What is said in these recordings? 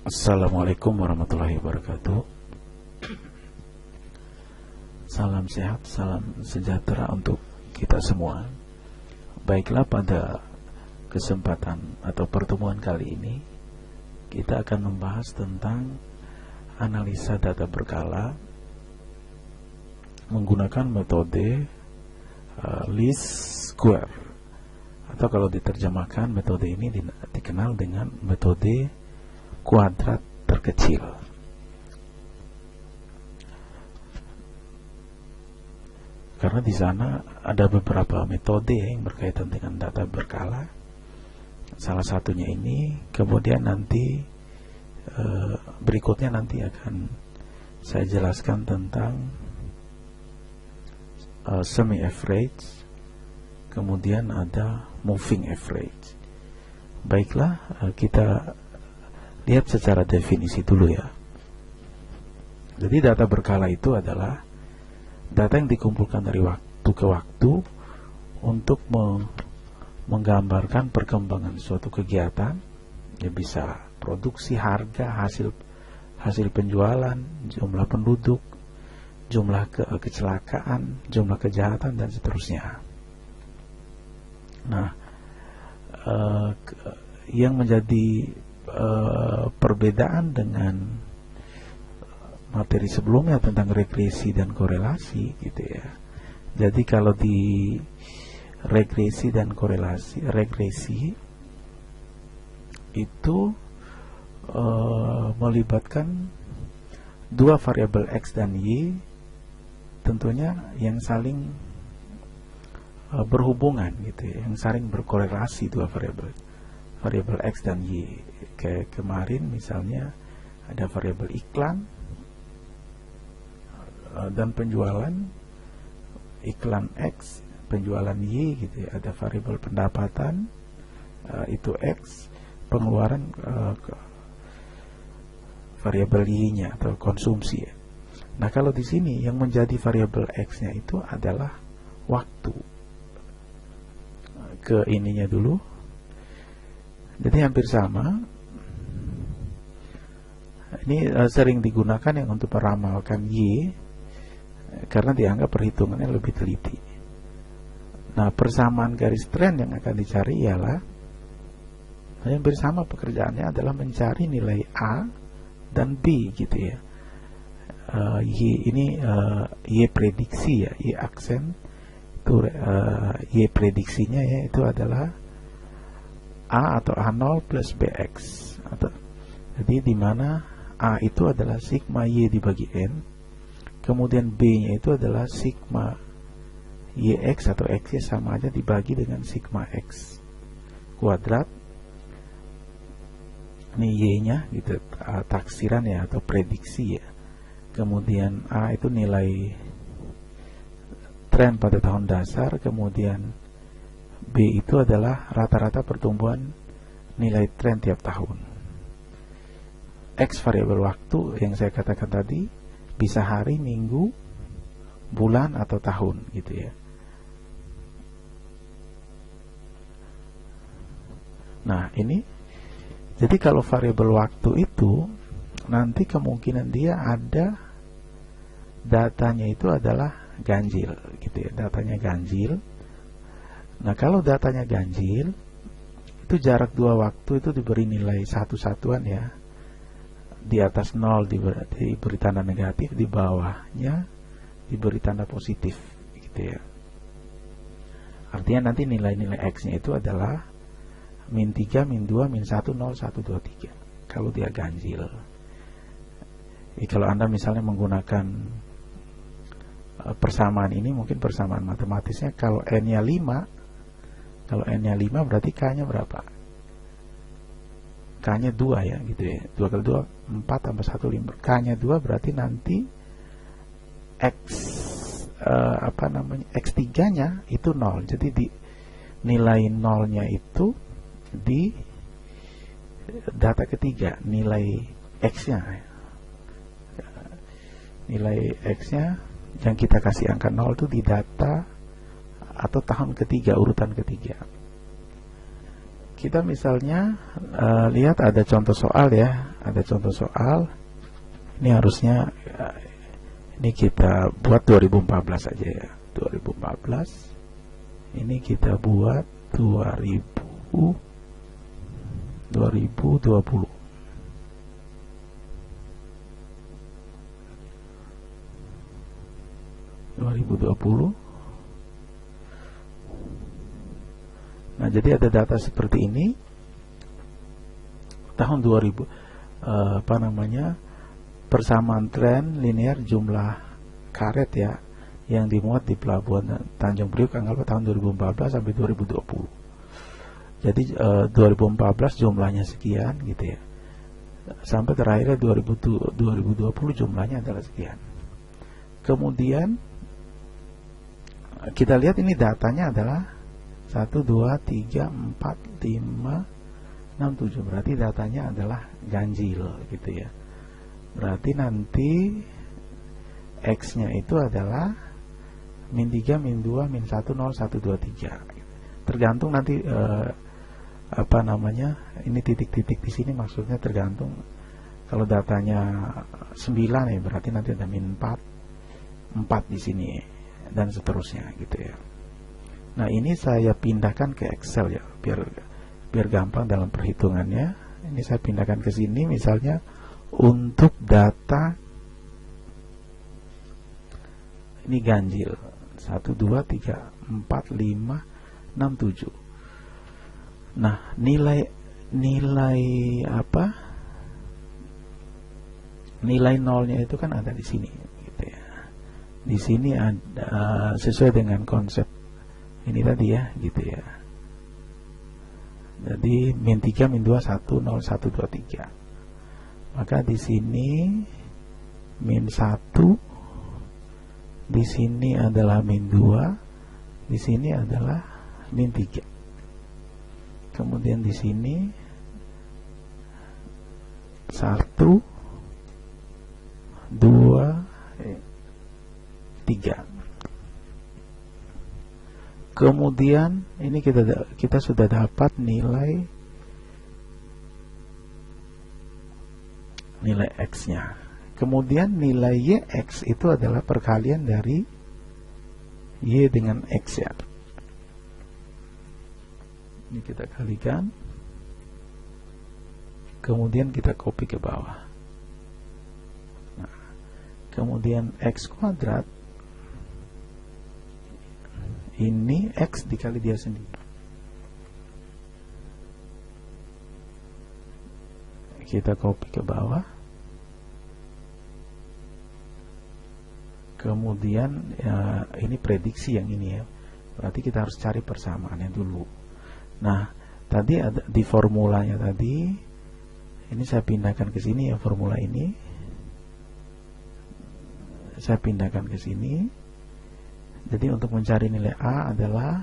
Assalamualaikum warahmatullahi wabarakatuh. Salam sehat, salam sejahtera untuk kita semua. Baiklah, pada kesempatan atau pertemuan kali ini kita akan membahas tentang analisa data berkala menggunakan metode least square, atau kalau diterjemahkan metode ini dikenal dengan metode kuadrat terkecil. Karena di sana ada beberapa metode yang berkaitan dengan data berkala. Salah satunya ini, kemudian nanti berikutnya nanti akan saya jelaskan tentang semi average, kemudian ada moving average. Baiklah, kita lihat secara definisi dulu ya. Jadi data berkala itu adalah data yang dikumpulkan dari waktu ke waktu untuk menggambarkan perkembangan suatu kegiatan. Ya, bisa produksi, harga, hasil penjualan, jumlah penduduk, jumlah kecelakaan, jumlah kejahatan, dan seterusnya. Nah, yang menjadi perbedaan dengan materi sebelumnya tentang regresi dan korelasi gitu ya. Jadi kalau di regresi dan korelasi, regresi itu melibatkan dua variabel X dan Y, tentunya yang saling berhubungan gitu ya, yang saling berkorelasi dua variabel X dan Y. Kayak kemarin misalnya ada variabel iklan dan penjualan, iklan X, penjualan Y gitu ya. Ada variabel pendapatan, itu X, pengeluaran variabel Y-nya atau konsumsi ya. Nah, kalau di sini yang menjadi variabel X-nya itu adalah waktu. Ke ininya dulu. Jadi hampir sama. Ini sering digunakan yang untuk meramalkan Y, karena dianggap perhitungannya lebih teliti. Nah, persamaan garis tren yang akan dicari ialah hampir sama pekerjaannya adalah mencari nilai A dan B gitu ya. Y ini Y prediksi ya, Y aksen itu Y prediksinya ya, itu adalah A atau A0 plus BX atau, jadi di mana A itu adalah sigma Y dibagi N, kemudian B nya itu adalah sigma YX atau X nya sama aja dibagi dengan sigma X kuadrat. Ini Y nya gitu, taksiran ya atau prediksi ya. Kemudian A itu nilai tren pada tahun dasar, kemudian B itu adalah rata-rata pertumbuhan nilai tren tiap tahun. X variabel waktu yang saya katakan tadi, bisa hari, minggu, bulan, atau tahun gitu ya. Nah, ini jadi kalau variabel waktu itu nanti kemungkinan dia ada datanya itu adalah ganjil gitu ya, datanya ganjil. Nah, kalau datanya ganjil, itu jarak dua waktu itu diberi nilai satu satuan ya. Di atas 0 diberi tanda negatif, di bawahnya diberi tanda positif gitu ya. Artinya nanti nilai-nilai X-nya itu adalah min 3, min 2, min 1, 0, 1, 2, 3 kalau dia ganjil. Jadi kalau Anda misalnya menggunakan persamaan ini, mungkin persamaan matematisnya, kalau N-nya 5, kalau N-nya 5 berarti K-nya berapa? K-nya 2 ya gitu ya. 2 kali 2 4 tambah 1 5. K-nya 2 berarti nanti X X3-nya itu 0. Jadi di nilai 0-nya itu di data ketiga, nilai X-nya. Nilai X-nya yang kita kasih angka 0 itu di data atau tahun ketiga, urutan ketiga. Kita misalnya lihat ada contoh soal ya, ada contoh soal. Ini harusnya ini kita buat 2014 aja ya, 2014. Ini kita buat 2020. 2020. Nah, jadi ada data seperti ini tahun 2000, persamaan tren linear jumlah karet ya yang dimuat di pelabuhan Tanjung Priok anggaplah tahun 2014 sampai 2020. Jadi 2014 jumlahnya sekian gitu ya, sampai terakhirnya 2020 jumlahnya adalah sekian. Kemudian kita lihat ini datanya adalah 1, 2, 3, 4, 5, 6, 7. Berarti datanya adalah ganjil gitu ya. Berarti nanti X nya itu adalah min 3, min 2, min 1, 0, 1, 2, 3. Tergantung nanti ini titik-titik di sini maksudnya tergantung. Kalau datanya 9 ya berarti nanti ada min 4 di sini dan seterusnya gitu ya. Nah, ini saya pindahkan ke Excel ya, biar gampang dalam perhitungannya. Ini saya pindahkan ke sini misalnya untuk data ini ganjil 1, 2, 3, 4, 5, 6, 7. Nah, nilai nolnya itu kan ada di sini gitu ya. Di sini ada sesuai dengan konsep ini tadi ya gitu ya. Jadi min 3, min 2, 1, 0, 1, 2, 3. Maka di sini min 1, di sini adalah min 2, di sini adalah min 3. Kemudian di sini 1, 2, 3. Kemudian ini kita sudah dapat nilai X-nya. Kemudian nilai YX itu adalah perkalian dari Y dengan X ya. Ini kita kalikan. Kemudian kita copy ke bawah. Nah, kemudian X kuadrat ini X dikali dia sendiri. Kita copy ke bawah. Kemudian ya, ini prediksi yang ini ya. Berarti kita harus cari persamaannya dulu. Nah, tadi ada di formulanya tadi. Ini saya pindahkan ke sini ya, formula ini. Saya pindahkan ke sini. Jadi untuk mencari nilai A adalah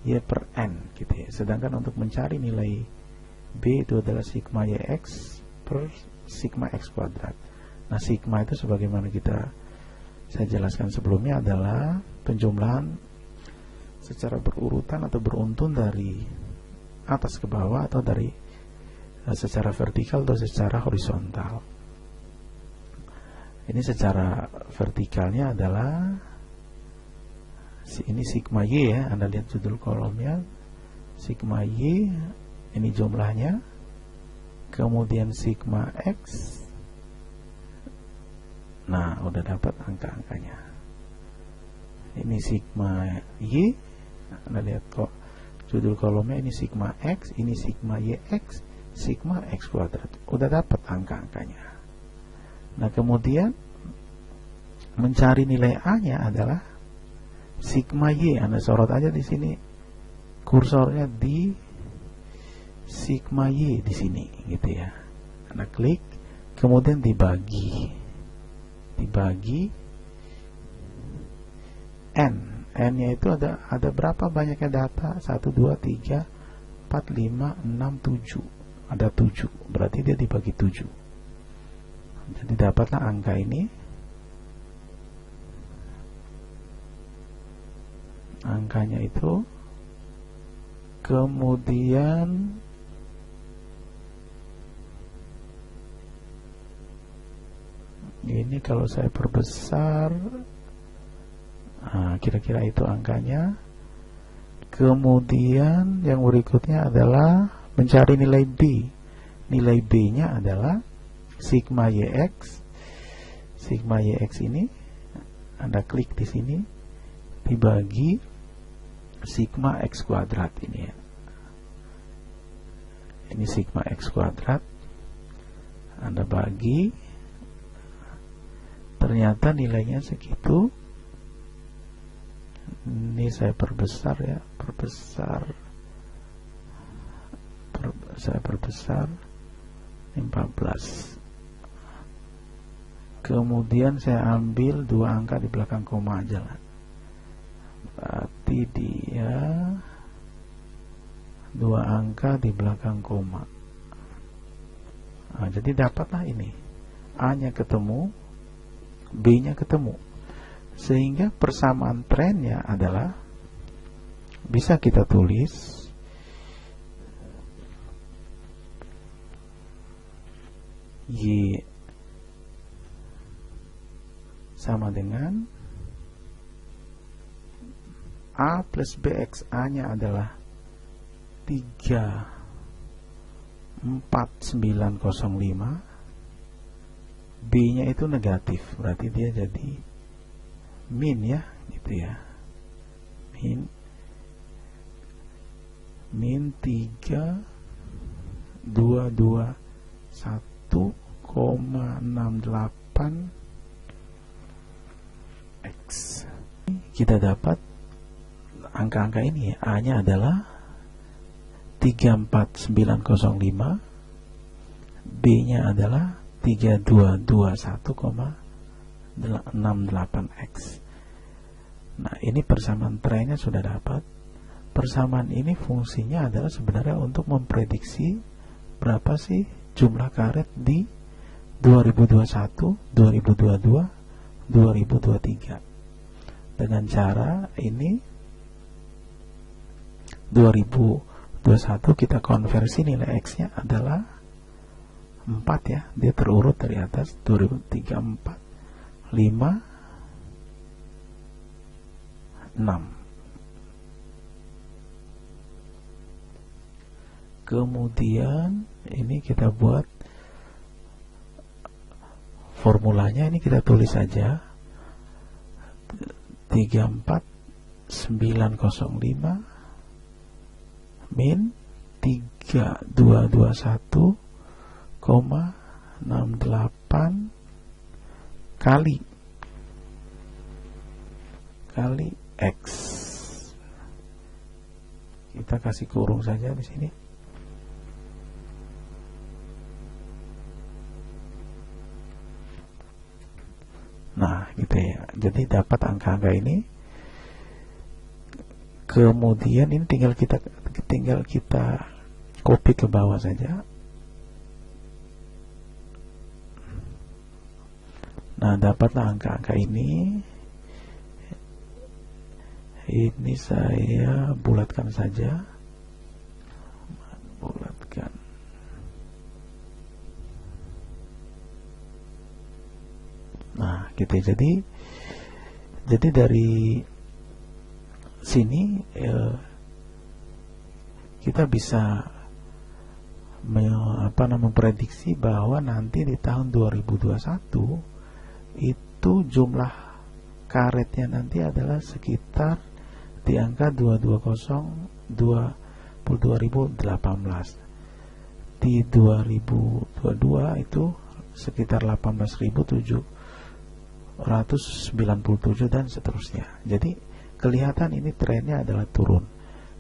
Y per N gitu ya. Sedangkan untuk mencari nilai B itu adalah sigma YX per sigma X kuadrat. Nah, sigma itu sebagaimana saya jelaskan sebelumnya adalah penjumlahan secara berurutan atau beruntun dari atas ke bawah atau dari secara vertikal atau secara horizontal. Ini secara vertikalnya adalah ini sigma Y ya, Anda lihat judul kolomnya, sigma Y ini jumlahnya, kemudian sigma X. Nah, udah dapat angka-angkanya. Ini sigma Y, Anda lihat kok judul kolomnya, ini sigma X, ini sigma YX, sigma X kuadrat. Udah dapat angka-angkanya. Nah, kemudian mencari nilai A-nya adalah sigma Y. Anda sorot aja di sini, kursornya di sigma Y di sini gitu ya. Anda klik, kemudian dibagi N. N-nya itu ada berapa banyaknya data? 1, 2, 3, 4, 5, 6, 7. Ada 7. Berarti dia dibagi 7. Jadi dapatlah angka ini. Angkanya itu, kemudian Ini kalau saya perbesar, kira-kira itu angkanya. Kemudian yang berikutnya adalah mencari nilai B. Nilai B-nya adalah sigma YX. Sigma YX ini Anda klik di sini dibagi sigma X kuadrat ini ya. Ini sigma X kuadrat. Anda bagi, ternyata nilainya segitu. Ini saya perbesar ya, saya perbesar 14. Kemudian saya ambil dua angka di belakang koma aja lah. Berarti dia dua angka di belakang koma. Jadi dapatlah ini, A-nya ketemu, B-nya ketemu. Sehingga persamaan trennya adalah, bisa kita tulis Y sama dengan A plus BX. A-nya adalah 34905, B-nya itu negatif, berarti dia jadi min ya, gitu ya. Min 3221,68 X. Kita dapat angka-angka ini ya. A-nya adalah 34905, B-nya adalah 3221,68X. Nah, ini persamaan trennya sudah dapat. Persamaan ini fungsinya adalah sebenarnya untuk memprediksi berapa sih jumlah karet di 2021, 2022, 2023. Dengan cara ini 2021 kita konversi nilai X-nya adalah 4 ya. Dia terurut dari atas 2003, 4, 5, 6. Kemudian ini kita buat formulanya, ini kita tulis saja 34905 min 3221,68 kali X. Kita kasih kurung saja di sini. Nah, gitu ya. Jadi dapat angka-angka ini. Kemudian ini tinggal kita copy ke bawah saja. Nah, dapatlah angka-angka ini. Ini saya bulatkan saja. Bulatkan. Nah, gitu. Jadi dari sini kita bisa memprediksi bahwa nanti di tahun 2021 itu jumlah karetnya nanti adalah sekitar di angka 22.018. Di 2022 itu sekitar 18.797 dan seterusnya. Jadi kelihatan ini trennya adalah turun.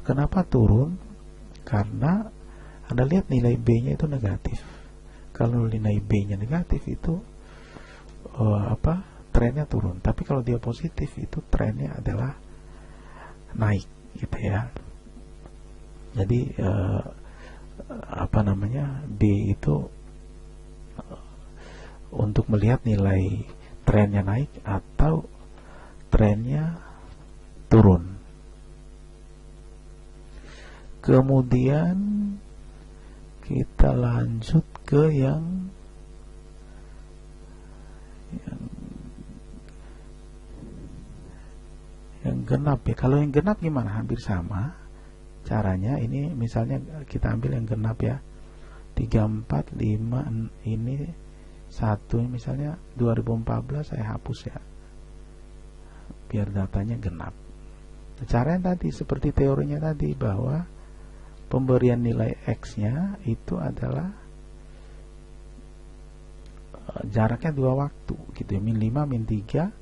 Kenapa turun? Karena Anda lihat nilai B-nya itu negatif. Kalau nilai B-nya negatif itu trennya turun. Tapi kalau dia positif itu trennya adalah naik, gitu ya. Jadi B itu untuk melihat nilai trennya naik atau trennya turun. Kemudian kita lanjut ke yang genap ya. Kalau yang genap gimana? Hampir sama caranya. Ini misalnya kita ambil yang genap ya, 3, 4, 5 ini 1, misalnya 2014 saya hapus ya, biar datanya genap. Caranya tadi seperti teorinya tadi, bahwa pemberian nilai X nya itu adalah jaraknya 2 waktu gitu ya, min 5, min 3,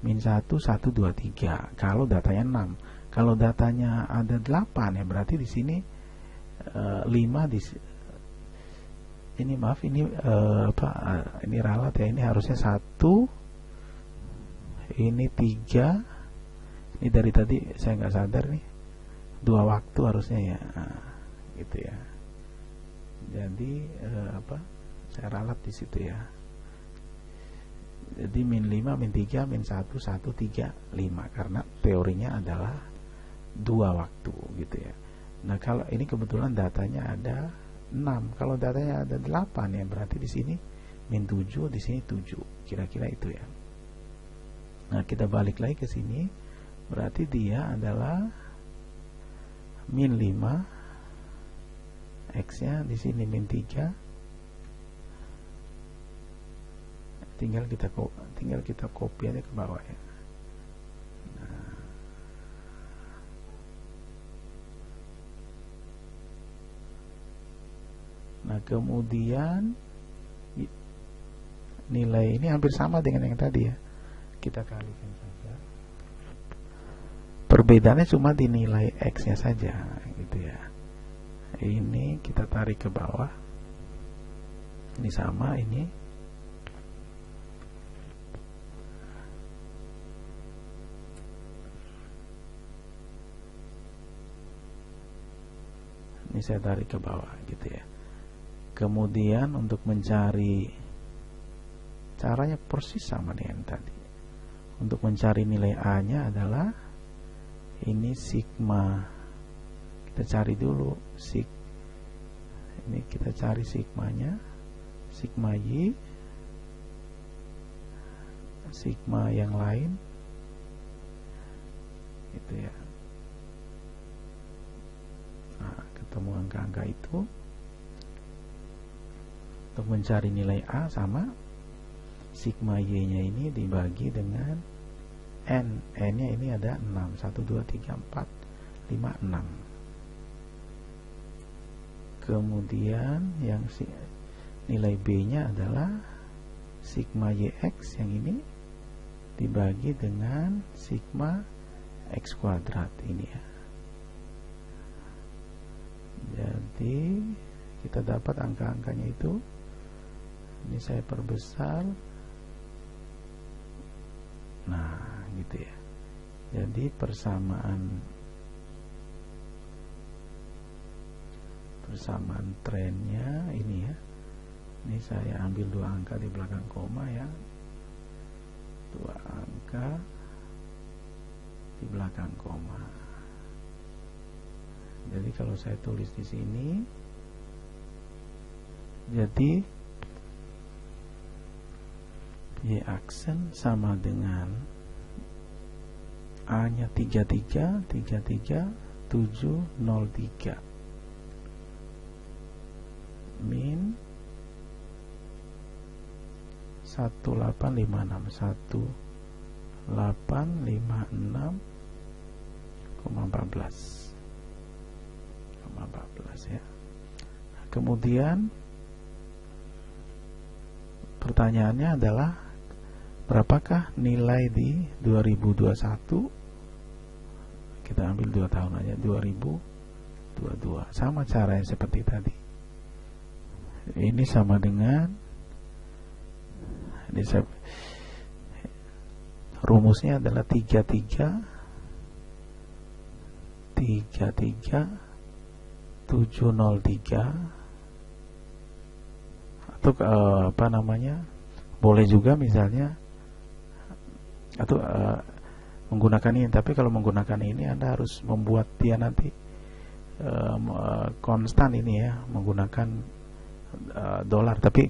min 1, 1, 2, 3 kalau datanya 6. Kalau datanya ada 8 ya berarti di sini 5 di ini, maaf ini ini ralat ya, ini harusnya 1, ini 3, ini dari tadi saya nggak sadar nih, 2 waktu harusnya ya, gitu ya. Jadi saya ralat di situ ya. Jadi min 5, min 3, min 1, 1, 3, 5 karena teorinya adalah 2 waktu gitu ya. Nah, kalau ini kebetulan datanya ada 6. Kalau datanya ada 8 ya berarti di sini min 7, di sini 7. Kira-kira itu ya. Nah, kita balik lagi ke sini. Berarti dia adalah min 5, X-nya di sini min 3. Tinggal kita copy aja ke bawah ya. Nah, kemudian nilai ini hampir sama dengan yang tadi ya. Kita kalikan saja. Perbedaannya cuma di nilai X-nya saja gitu ya. Ini kita tarik ke bawah. Ini sama ini. Ini saya tarik ke bawah gitu ya. Kemudian untuk mencari, caranya persis sama dengan tadi. Untuk mencari nilai A nya adalah ini sigma. Kita cari dulu ini kita cari sigmanya, sigma Y, sigma yang lain gitu ya. Nah, ketemu angka-angka itu. Untuk mencari nilai A sama sigma Y nya ini dibagi dengan N. N nya ini ada 6, 1, 2, 3, 4, 5, 6. Kemudian yang nilai B nya adalah sigma YX yang ini dibagi dengan sigma X kuadrat ini ya. Jadi kita dapat angka-angkanya itu. Ini saya perbesar. Nah, gitu ya. Jadi persamaan trennya ini ya. Ini saya ambil 2 angka di belakang koma ya. 2 angka di belakang koma. Jadi kalau saya tulis di sini, jadi Y aksen sama dengan A nya 33, 33, 703 min 1856 1856,14 ya. Kemudian pertanyaannya adalah berapakah nilai di 2021? Kita ambil 2 tahun aja, 2022. Sama caranya seperti tadi. Ini sama dengan rumusnya adalah 33 703 atau boleh juga misalnya atau menggunakan ini, tapi kalau menggunakan ini Anda harus membuat dia nanti konstan ini ya, menggunakan dolar, tapi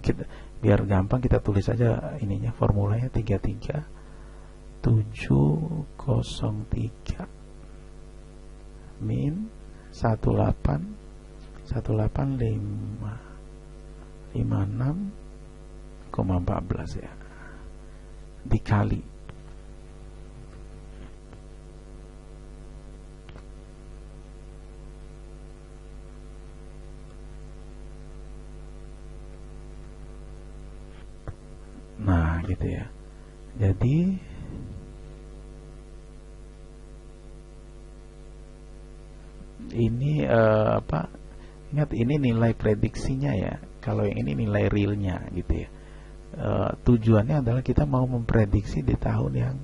biar gampang kita tulis saja ininya, formulanya 33 703 min 1856,14 ya, dikali nah gitu ya. Jadi ini ingat ini nilai prediksinya ya, kalau yang ini nilai realnya gitu ya. Tujuannya adalah kita mau memprediksi di tahun yang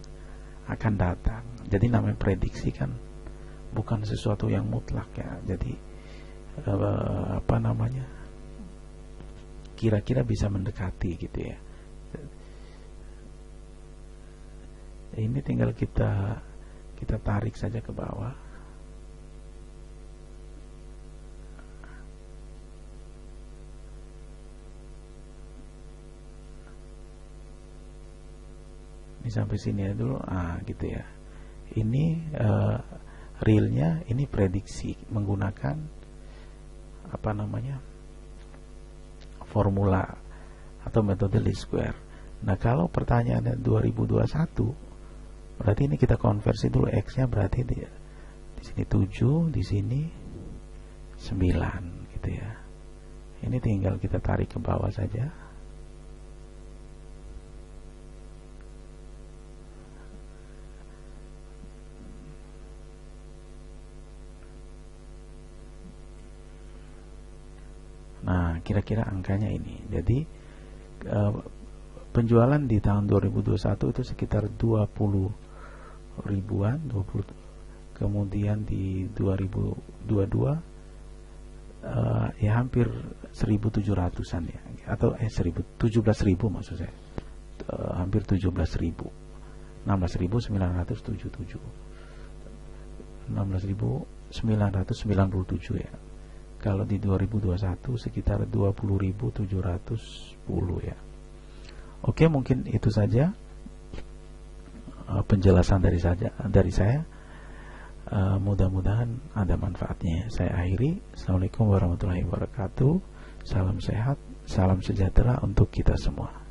akan datang. Jadi namanya prediksi kan bukan sesuatu yang mutlak ya. Jadi kira-kira bisa mendekati gitu ya. Ini tinggal kita tarik saja ke bawah. Ini sampai sini ya dulu, gitu ya. Ini realnya, ini prediksi menggunakan formula atau metode least square. Nah, kalau pertanyaannya 2021, berarti ini kita konversi dulu X-nya, berarti di sini 7, di sini 9 gitu ya. Ini tinggal kita tarik ke bawah saja. Nah, kira-kira angkanya ini. Jadi penjualan di tahun 2021 itu sekitar 20 ribuan, 20. Kemudian di 2022 ya hampir 1.700-an ya, atau 17.000 maksud saya, hampir 17.000, 16.997, 16.997 ya. Kalau di 2021 sekitar 20.710 ya. Oke, mungkin itu saja penjelasan dari saya. Mudah-mudahan ada manfaatnya. Saya akhiri. Assalamualaikum warahmatullahi wabarakatuh. Salam sehat, salam sejahtera untuk kita semua.